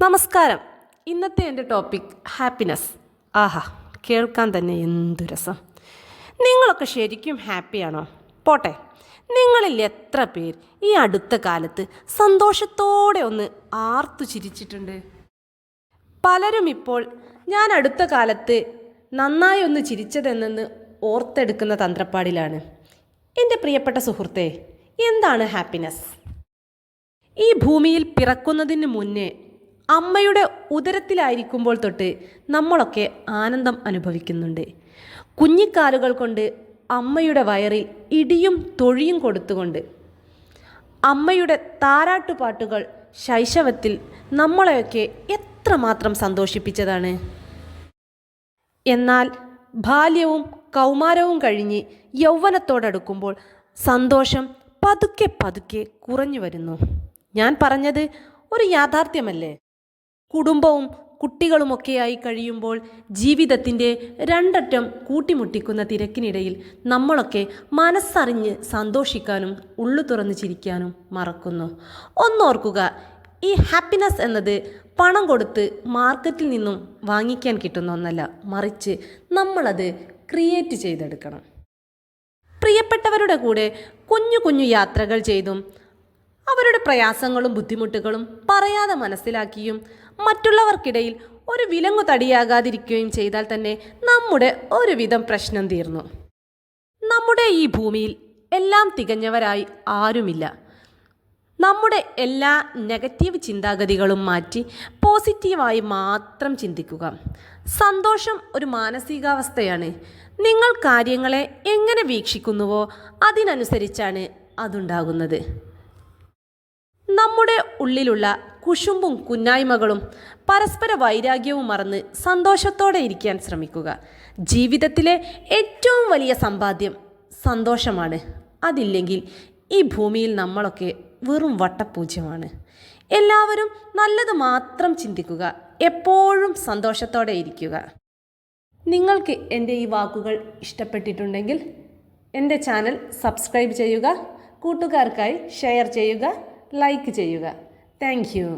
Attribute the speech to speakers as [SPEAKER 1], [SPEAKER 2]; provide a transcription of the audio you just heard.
[SPEAKER 1] നമസ്കാരം. ഇന്നത്തെ എൻ്റെ ടോപ്പിക് ഹാപ്പിനെസ്. ആഹാ, കേൾക്കാൻ തന്നെ എന്തു രസം. നിങ്ങളൊക്കെ ശരിക്കും ഹാപ്പിയാണോ? പോട്ടെ, നിങ്ങളിൽ എത്ര പേർ ഈ അടുത്ത കാലത്ത് സന്തോഷത്തോടെ ഒന്ന് ആർത്തു ചിരിച്ചിട്ടുണ്ട്? പലരും ഇപ്പോൾ ഞാൻ അടുത്ത കാലത്ത് നന്നായി ഒന്ന് ചിരിച്ചതെന്ന് ഓർത്തെടുക്കുന്ന തന്ത്രപ്പാടിലാണ്. എൻ്റെ പ്രിയപ്പെട്ട സുഹൃത്തേ, എന്താണ് ഹാപ്പിനെസ്? ഈ ഭൂമിയിൽ പിറക്കുന്നതിന് മുന്നേ അമ്മയുടെ ഉദരത്തിലായിരിക്കുമ്പോൾ തൊട്ട് നമ്മളൊക്കെ ആനന്ദം അനുഭവിക്കുന്നുണ്ട്. കുഞ്ഞിക്കാലുകൾ കൊണ്ട് അമ്മയുടെ വയറിൽ ഇടിയും തൊഴിയും കൊടുത്തുകൊണ്ട് അമ്മയുടെ താരാട്ടുപാട്ടുകൾ ശൈശവത്തിൽ നമ്മളെയൊക്കെ എത്രമാത്രം സന്തോഷിപ്പിച്ചതാണ്. എന്നാൽ ബാല്യവും കൗമാരവും കഴിഞ്ഞ് യൗവനത്തോടടുക്കുമ്പോൾ സന്തോഷം പതുക്കെ പതുക്കെ കുറഞ്ഞു വരുന്നു. ഞാൻ പറഞ്ഞത് ഒരു യാഥാർത്ഥ്യമല്ലേ? കുടുംബവും കുട്ടികളുമൊക്കെയായി കഴിയുമ്പോൾ ജീവിതത്തിൻ്റെ രണ്ടറ്റം കൂട്ടിമുട്ടിക്കുന്ന തിരക്കിനിടയിൽ നമ്മളൊക്കെ മനസ്സറിഞ്ഞ് സന്തോഷിക്കാനും ഉള്ളു തുറന്ന് ചിരിക്കാനും മറക്കുന്നു. ഒന്നോർക്കുക, ഈ ഹാപ്പിനെസ് എന്നത് പണം കൊടുത്ത് മാർക്കറ്റിൽ നിന്നും വാങ്ങിക്കാൻ കിട്ടുന്ന ഒന്നല്ല, മറിച്ച് നമ്മളത് ക്രിയേറ്റ് ചെയ്തെടുക്കണം. പ്രിയപ്പെട്ടവരുടെ കൂടെ കുഞ്ഞു കുഞ്ഞു യാത്രകൾ ചെയ്തും അവരുടെ പ്രയാസങ്ങളും ബുദ്ധിമുട്ടുകളും പറയാതെ മനസ്സിലാക്കിയും മറ്റുള്ളവർക്കിടയിൽ ഒരു വിലങ്ങു തടിയാകാതിരിക്കുകയും ചെയ്താൽ തന്നെ നമ്മുടെ ഒരുവിധം പ്രശ്നം തീർന്നു. നമ്മുടെ ഈ ഭൂമിയിൽ എല്ലാം തികഞ്ഞവരായി ആരുമില്ല. നമ്മുടെ എല്ലാ നെഗറ്റീവ് ചിന്താഗതികളും മാറ്റി പോസിറ്റീവായി മാത്രം ചിന്തിക്കുക. സന്തോഷം ഒരു മാനസികാവസ്ഥയാണ്. നിങ്ങൾ കാര്യങ്ങളെ എങ്ങനെ വീക്ഷിക്കുന്നുവോ അതിനനുസരിച്ചാണ് അതുണ്ടാകുന്നത്. നമ്മുടെ ഉള്ളിലുള്ള കുശുമ്പും കുന്നായ്മകളും പരസ്പര വൈരാഗ്യവും മറന്ന് സന്തോഷത്തോടെ ഇരിക്കാൻ ശ്രമിക്കുക. ജീവിതത്തിലെ ഏറ്റവും വലിയ സമ്പാദ്യം സന്തോഷമാണ്. അതില്ലെങ്കിൽ ഈ ഭൂമിയിൽ നമ്മളൊക്കെ വെറും വട്ടപൂജ്യമാണ്. എല്ലാവരും നല്ലത് മാത്രം ചിന്തിക്കുക, എപ്പോഴും സന്തോഷത്തോടെ ഇരിക്കുക. നിങ്ങൾക്ക് എൻ്റെ ഈ വാക്കുകൾ ഇഷ്ടപ്പെട്ടിട്ടുണ്ടെങ്കിൽ എൻ്റെ ചാനൽ സബ്സ്ക്രൈബ് ചെയ്യുക, കൂട്ടുകാർക്കായി ഷെയർ ചെയ്യുക, ലൈക്ക് ചെയ്യുക. Thank you.